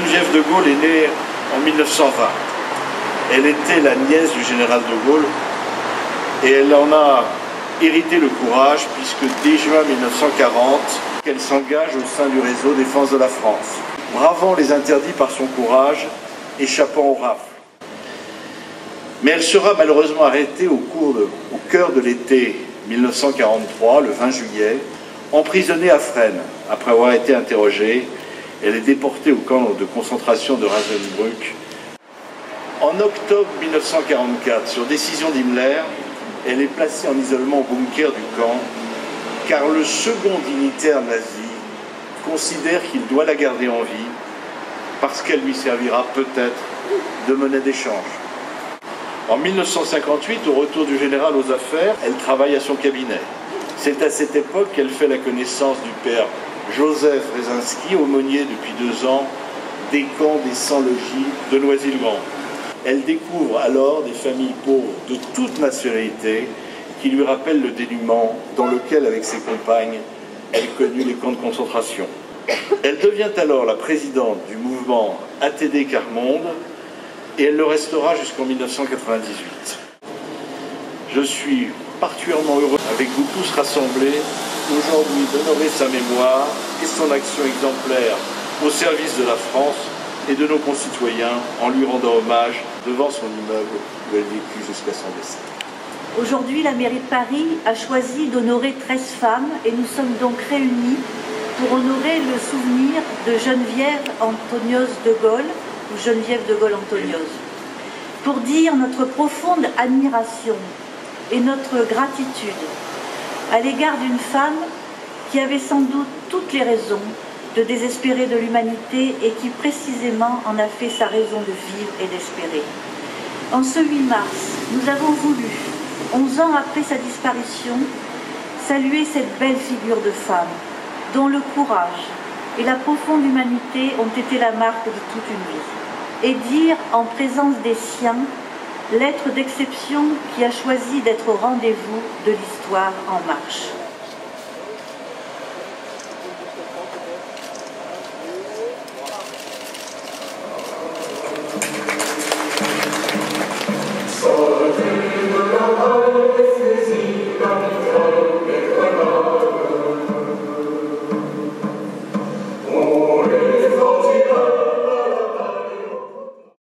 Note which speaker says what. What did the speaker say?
Speaker 1: Geneviève de Gaulle est née en 1920. Elle était la nièce du général de Gaulle et elle en a hérité le courage puisque dès juin 1940, elle s'engage au sein du réseau Défense de la France, bravant les interdits par son courage, échappant aux rafles. Mais elle sera malheureusement arrêtée au cœur de l'été 1943, le 20 juillet, emprisonnée à Fresnes. Après avoir été interrogée, elle est déportée au camp de concentration de Ravensbrück. En octobre 1944, sur décision d'Himmler, elle est placée en isolement au bunker du camp, car le second dignitaire nazi considère qu'il doit la garder en vie parce qu'elle lui servira peut-être de monnaie d'échange. En 1958, au retour du général aux affaires, elle travaille à son cabinet. C'est à cette époque qu'elle fait la connaissance du père Joseph Rezinski, aumônier depuis 2 ans des camps des sans-logis de Noisy-le-Grand. Elle découvre alors des familles pauvres de toute nationalité qui lui rappellent le dénuement dans lequel, avec ses compagnes, elle connut les camps de concentration. Elle devient alors la présidente du mouvement ATD Quart Monde et elle le restera jusqu'en 1998. Je suis particulièrement heureux, avec vous tous rassemblés, aujourd'hui d'honorer sa mémoire et son action exemplaire au service de la France et de nos concitoyens en lui rendant hommage devant son immeuble où elle vécut jusqu'à son décès.
Speaker 2: Aujourd'hui, la mairie de Paris a choisi d'honorer 13 femmes et nous sommes donc réunis pour honorer le souvenir de Geneviève Antonios de Gaulle, ou Geneviève de Gaulle Antonios, pour dire notre profonde admiration et notre gratitude à l'égard d'une femme qui avait sans doute toutes les raisons de désespérer de l'humanité et qui précisément en a fait sa raison de vivre et d'espérer. En ce 8 mars, nous avons voulu, 11 ans après sa disparition, saluer cette belle figure de femme dont le courage et la profonde humanité ont été la marque de toute une vie, et dire en présence des siens l'être d'exception qui a choisi d'être au rendez-vous de l'histoire en marche.
Speaker 3: So